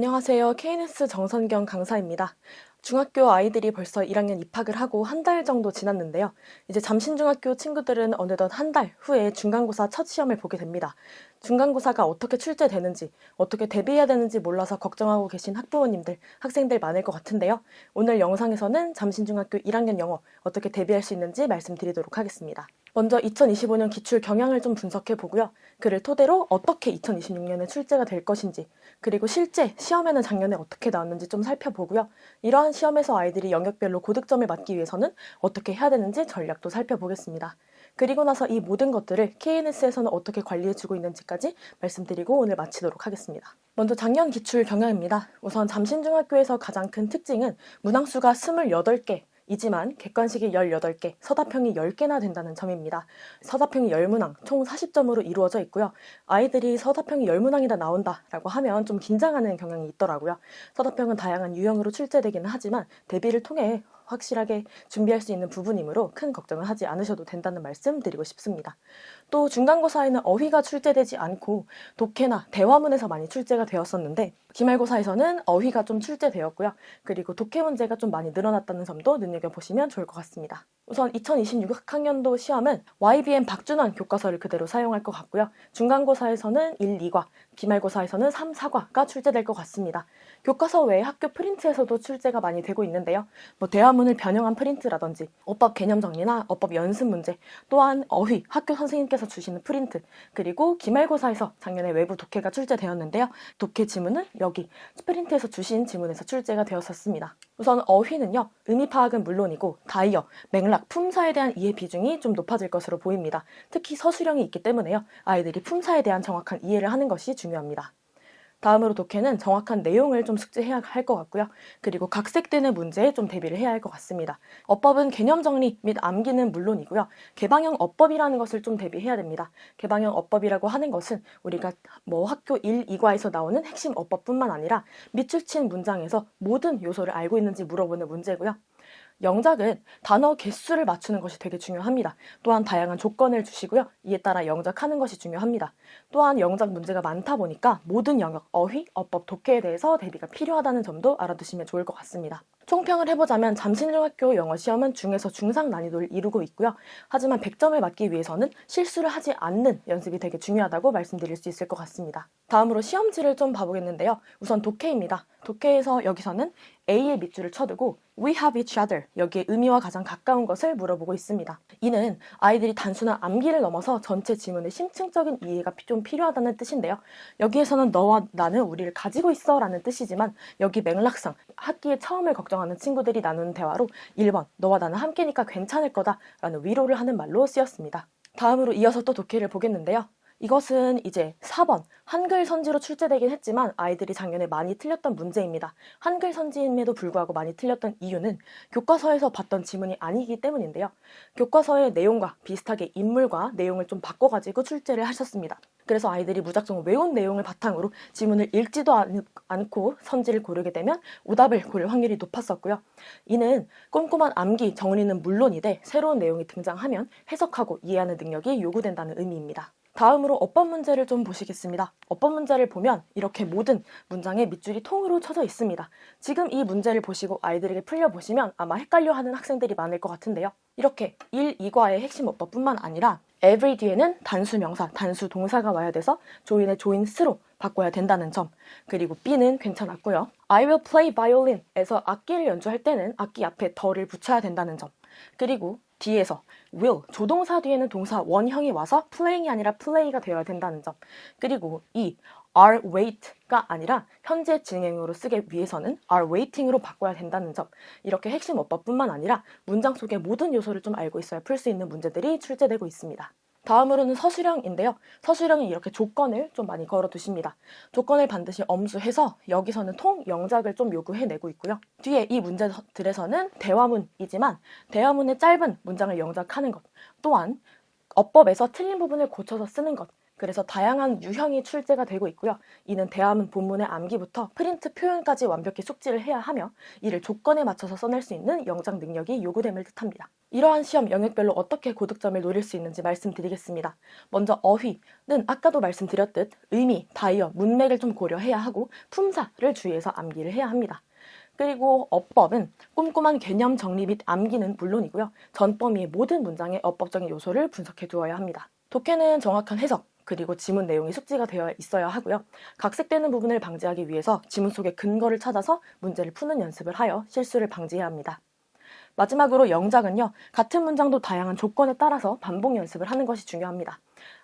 안녕하세요. KNS 정선경 강사입니다. 중학교 아이들이 벌써 1학년 입학을 하고 한 달 정도 지났는데요. 이제 잠신중학교 친구들은 어느덧 한 달 후에 중간고사 첫 시험을 보게 됩니다. 중간고사가 어떻게 출제되는지, 어떻게 대비해야 되는지 몰라서 걱정하고 계신 학부모님들, 학생들 많을 것 같은데요. 오늘 영상에서는 잠신중학교 1학년 영어 어떻게 대비할 수 있는지 말씀드리도록 하겠습니다. 먼저 2025년 기출 경향을 좀 분석해 보고요. 그를 토대로 어떻게 2026년에 출제가 될 것인지, 그리고 실제 시험에는 작년에 어떻게 나왔는지 좀 살펴보고요. 이러한 시험에서 아이들이 영역별로 고득점을 맞기 위해서는 어떻게 해야 되는지 전략도 살펴보겠습니다. 그리고 나서 이 모든 것들을 KNS에서는 어떻게 관리해주고 있는지까지 말씀드리고 오늘 마치도록 하겠습니다. 먼저 작년 기출 경향입니다. 우선 잠신중학교에서 가장 큰 특징은 문항수가 28개, 이지만 객관식이 18개, 서답형이 10개나 된다는 점입니다. 서답형이 10문항, 총 40점으로 이루어져 있고요. 아이들이 서답형이 10문항이나 나온다라고 하면 좀 긴장하는 경향이 있더라고요. 서답형은 다양한 유형으로 출제되기는 하지만 대비를 통해 확실하게 준비할 수 있는 부분이므로 큰 걱정을 하지 않으셔도 된다는 말씀 드리고 싶습니다. 또 중간고사에는 어휘가 출제되지 않고 독해나 대화문에서 많이 출제가 되었었는데 기말고사에서는 어휘가 좀 출제되었고요. 그리고 독해 문제가 좀 많이 늘어났다는 점도 눈여겨보시면 좋을 것 같습니다. 우선 2026학년도 시험은 YBM 박준환 교과서를 그대로 사용할 것 같고요. 중간고사에서는 1, 2과, 기말고사에서는 3, 4과가 출제될 것 같습니다. 교과서 외에 학교 프린트에서도 출제가 많이 되고 있는데요. 대화문을 변형한 프린트라든지 어법 개념 정리나 어법 연습 문제, 또한 어휘, 학교 선생님께서 주시는 프린트, 그리고 기말고사에서 작년에 외부 독해가 출제되었는데요. 독해 지문은 여기 프린트에서 주신 지문에서 출제가 되었었습니다. 우선 어휘는요, 의미 파악은 물론이고 다이어, 맥락, 품사에 대한 이해 비중이 좀 높아질 것으로 보입니다. 특히 서술형이 있기 때문에요. 아이들이 품사에 대한 정확한 이해를 하는 것이 중요합니다. 다음으로 독해는 정확한 내용을 좀 숙지해야 할 것 같고요. 그리고 각색되는 문제에 좀 대비를 해야 할 것 같습니다. 어법은 개념 정리 및 암기는 물론이고요. 개방형 어법이라는 것을 좀 대비해야 됩니다. 개방형 어법이라고 하는 것은 우리가 학교 1, 2과에서 나오는 핵심 어법뿐만 아니라 밑줄 친 문장에서 모든 요소를 알고 있는지 물어보는 문제고요. 영작은 단어 개수를 맞추는 것이 되게 중요합니다. 또한 다양한 조건을 주시고요. 이에 따라 영작하는 것이 중요합니다. 또한 영작 문제가 많다 보니까 모든 영역, 어휘, 어법, 독해에 대해서 대비가 필요하다는 점도 알아두시면 좋을 것 같습니다. 총평을 해보자면 잠신중학교 영어 시험은 중에서 중상 난이도를 이루고 있고요. 하지만 100점을 맞기 위해서는 실수를 하지 않는 연습이 되게 중요하다고 말씀드릴 수 있을 것 같습니다. 다음으로 시험지를 좀 봐보겠는데요. 우선 독해입니다. 독해에서 여기서는 A의 밑줄을 쳐두고 We have each other, 여기에 의미와 가장 가까운 것을 물어보고 있습니다. 이는 아이들이 단순한 암기를 넘어서 전체 지문의 심층적인 이해가 좀 필요하다는 뜻인데요. 여기에서는 너와 나는 우리를 가지고 있어 라는 뜻이지만 여기 맥락상 학기에 처음을 걱정하는 친구들이 나누는 대화로 1번 너와 나는 함께니까 괜찮을 거다 라는 위로를 하는 말로 쓰였습니다. 다음으로 이어서 또 독해를 보겠는데요. 이것은 이제 4번 한글 선지로 출제되긴 했지만 아이들이 작년에 많이 틀렸던 문제입니다. 한글 선지임에도 불구하고 많이 틀렸던 이유는 교과서에서 봤던 지문이 아니기 때문인데요. 교과서의 내용과 비슷하게 인물과 내용을 좀 바꿔가지고 출제를 하셨습니다. 그래서 아이들이 무작정 외운 내용을 바탕으로 지문을 읽지도 않고 선지를 고르게 되면 오답을 고를 확률이 높았었고요. 이는 꼼꼼한 암기, 정리는 물론이되 새로운 내용이 등장하면 해석하고 이해하는 능력이 요구된다는 의미입니다. 다음으로 어법 문제를 좀 보시겠습니다. 어법 문제를 보면 이렇게 모든 문장에 밑줄이 통으로 쳐져 있습니다. 지금 이 문제를 보시고 아이들에게 풀려보시면 아마 헷갈려하는 학생들이 많을 것 같은데요. 이렇게 1, 2과의 핵심 어법뿐만 아니라 every 뒤에는 단수 명사, 단수 동사가 와야 돼서 조인의 조인 스로 바꿔야 된다는 점, 그리고 B는 괜찮았고요. I will play violin에서 악기를 연주할 때는 악기 앞에 더를 붙여야 된다는 점, 그리고 D에서 will, 조동사 뒤에는 동사 원형이 와서 playing이 아니라 play가 되어야 된다는 점, 그리고 이 are wait가 아니라 현재 진행으로 쓰기 위해서는 are waiting으로 바꿔야 된다는 점, 이렇게 핵심 어법뿐만 아니라 문장 속의 모든 요소를 좀 알고 있어야 풀 수 있는 문제들이 출제되고 있습니다. 다음으로는 서술형인데요. 서술형은 이렇게 조건을 좀 많이 걸어두십니다. 조건을 반드시 엄수해서 여기서는 통 영작을 좀 요구해내고 있고요. 뒤에 이 문제들에서는 대화문이지만 대화문의 짧은 문장을 영작하는 것, 또한 어법에서 틀린 부분을 고쳐서 쓰는 것, 그래서 다양한 유형이 출제가 되고 있고요. 이는 대화문 본문의 암기부터 프린트 표현까지 완벽히 숙지를 해야 하며 이를 조건에 맞춰서 써낼 수 있는 영작 능력이 요구됨을 뜻합니다. 이러한 시험 영역별로 어떻게 고득점을 노릴 수 있는지 말씀드리겠습니다. 먼저 어휘는 아까도 말씀드렸듯 의미, 다이어, 문맥을 좀 고려해야 하고 품사를 주의해서 암기를 해야 합니다. 그리고 어법은 꼼꼼한 개념 정리 및 암기는 물론이고요. 전범위의 모든 문장의 어법적인 요소를 분석해 두어야 합니다. 독해는 정확한 해석, 그리고 지문 내용이 숙지가 되어 있어야 하고요. 각색되는 부분을 방지하기 위해서 지문 속의 근거를 찾아서 문제를 푸는 연습을 하여 실수를 방지해야 합니다. 마지막으로 영작은요. 같은 문장도 다양한 조건에 따라서 반복 연습을 하는 것이 중요합니다.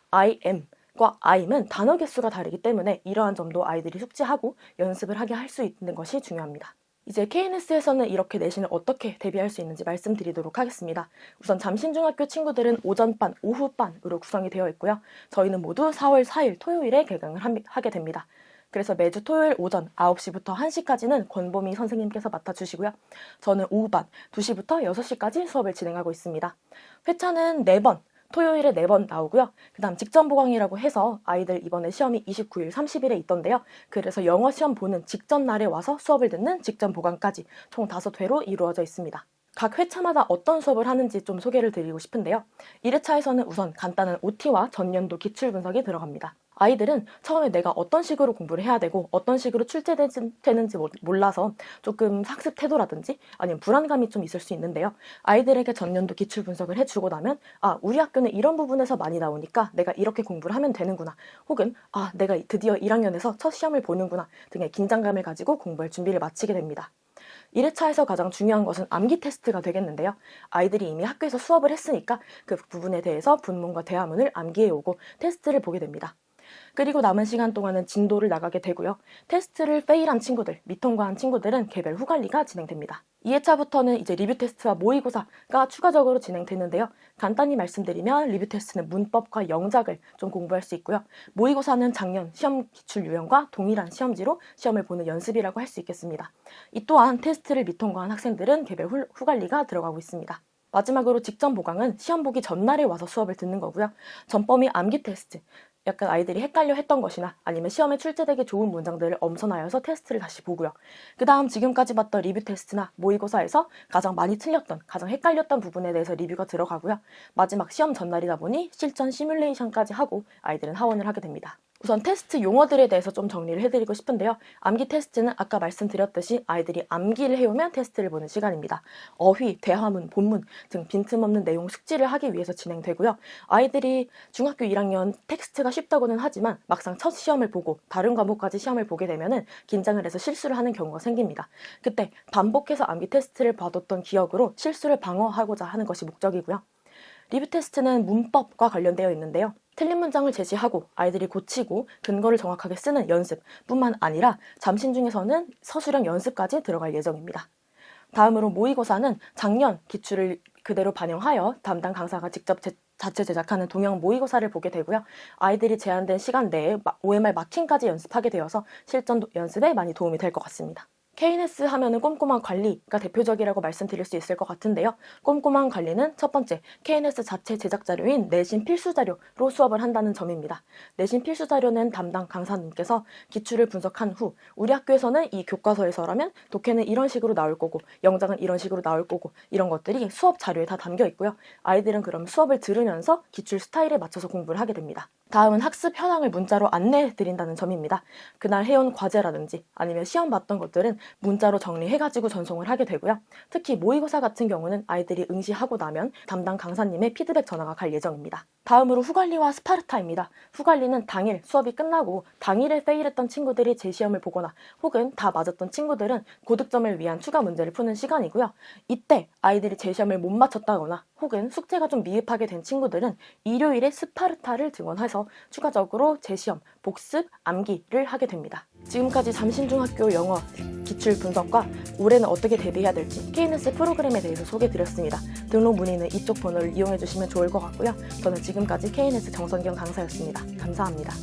I am과 I'm은 단어 개수가 다르기 때문에 이러한 점도 아이들이 숙지하고 연습을 하게 할 수 있는 것이 중요합니다. 이제 KNS에서는 이렇게 내신을 어떻게 대비할 수 있는지 말씀드리도록 하겠습니다. 우선 잠신중학교 친구들은 오전반, 오후반으로 구성이 되어 있고요. 저희는 모두 4월 4일 토요일에 개강을 하게 됩니다. 그래서 매주 토요일 오전 9시부터 1시까지는 권보미 선생님께서 맡아주시고요. 저는 오후반 2시부터 6시까지 수업을 진행하고 있습니다. 회차는 4번, 토요일에 4번 나오고요. 그 다음 직전 보강이라고 해서 아이들 이번에 시험이 29일, 30일에 있던데요. 그래서 영어 시험 보는 직전 날에 와서 수업을 듣는 직전 보강까지 총 5회로 이루어져 있습니다. 각 회차마다 어떤 수업을 하는지 좀 소개를 드리고 싶은데요. 1회차에서는 우선 간단한 OT와 전년도 기출 분석이 들어갑니다. 아이들은 처음에 내가 어떤 식으로 공부를 해야 되고 어떤 식으로 출제되는지 몰라서 조금 학습 태도라든지 아니면 불안감이 좀 있을 수 있는데요. 아이들에게 전년도 기출 분석을 해주고 나면 우리 학교는 이런 부분에서 많이 나오니까 내가 이렇게 공부를 하면 되는구나. 혹은 내가 드디어 1학년에서 첫 시험을 보는구나 등의 긴장감을 가지고 공부할 준비를 마치게 됩니다. 1회차에서 가장 중요한 것은 암기 테스트가 되겠는데요. 아이들이 이미 학교에서 수업을 했으니까 그 부분에 대해서 본문과 대화문을 암기해오고 테스트를 보게 됩니다. 그리고 남은 시간 동안은 진도를 나가게 되고요. 테스트를 페일한 친구들, 미통과한 친구들은 개별 후관리가 진행됩니다. 2회차부터는 이제 리뷰 테스트와 모의고사가 추가적으로 진행되는데요. 간단히 말씀드리면 리뷰 테스트는 문법과 영작을 좀 공부할 수 있고요. 모의고사는 작년 시험 기출 유형과 동일한 시험지로 시험을 보는 연습이라고 할 수 있겠습니다. 이 또한 테스트를 미통과한 학생들은 개별 후관리가 들어가고 있습니다. 마지막으로 직전 보강은 시험 보기 전날에 와서 수업을 듣는 거고요. 전범위 암기 테스트, 약간 아이들이 헷갈려 했던 것이나 아니면 시험에 출제되기 좋은 문장들을 엄선하여서 테스트를 다시 보고요. 그 다음 지금까지 봤던 리뷰 테스트나 모의고사에서 가장 많이 틀렸던, 가장 헷갈렸던 부분에 대해서 리뷰가 들어가고요. 마지막 시험 전날이다 보니 실전 시뮬레이션까지 하고 아이들은 하원을 하게 됩니다. 우선 테스트 용어들에 대해서 좀 정리를 해드리고 싶은데요. 암기 테스트는 아까 말씀드렸듯이 아이들이 암기를 해오면 테스트를 보는 시간입니다. 어휘, 대화문, 본문 등 빈틈없는 내용 숙지를 하기 위해서 진행되고요. 아이들이 중학교 1학년 텍스트가 쉽다고는 하지만 막상 첫 시험을 보고 다른 과목까지 시험을 보게 되면은 긴장을 해서 실수를 하는 경우가 생깁니다. 그때 반복해서 암기 테스트를 봐뒀던 기억으로 실수를 방어하고자 하는 것이 목적이고요. 리뷰 테스트는 문법과 관련되어 있는데요. 틀린 문장을 제시하고 아이들이 고치고 근거를 정확하게 쓰는 연습뿐만 아니라 잠신중에서는 서술형 연습까지 들어갈 예정입니다. 다음으로 모의고사는 작년 기출을 그대로 반영하여 담당 강사가 직접 자체 제작하는 동영 모의고사를 보게 되고요. 아이들이 제한된 시간 내에 OMR 마킹까지 연습하게 되어서 실전 연습에 많이 도움이 될 것 같습니다. KNS 하면은 꼼꼼한 관리가 대표적이라고 말씀드릴 수 있을 것 같은데요. 꼼꼼한 관리는 첫 번째, KNS 자체 제작 자료인 내신 필수 자료로 수업을 한다는 점입니다. 내신 필수 자료는 담당 강사님께서 기출을 분석한 후 우리 학교에서는 이 교과서에서라면 독해는 이런 식으로 나올 거고 영작은 이런 식으로 나올 거고 이런 것들이 수업 자료에 다 담겨 있고요. 아이들은 그럼 수업을 들으면서 기출 스타일에 맞춰서 공부를 하게 됩니다. 다음은 학습 현황을 문자로 안내해 드린다는 점입니다. 그날 해온 과제라든지 아니면 시험 봤던 것들은 문자로 정리해가지고 전송을 하게 되고요. 특히 모의고사 같은 경우는 아이들이 응시하고 나면 담당 강사님의 피드백 전화가 갈 예정입니다. 다음으로 후관리와 스파르타입니다. 후관리는 당일 수업이 끝나고 당일에 페일했던 친구들이 재시험을 보거나 혹은 다 맞았던 친구들은 고득점을 위한 추가 문제를 푸는 시간이고요. 이때 아이들이 재시험을 못 맞췄다거나 혹은 숙제가 좀 미흡하게 된 친구들은 일요일에 스파르타를 등원해서 추가적으로 재시험, 복습, 암기를 하게 됩니다. 지금까지 잠신중학교 영어 기출 분석과 올해는 어떻게 대비해야 될지 KNS 프로그램에 대해서 소개드렸습니다. 등록 문의는 이쪽 번호를 이용해 주시면 좋을 것 같고요. 저는 지금까지 KNS 정선경 강사였습니다. 감사합니다.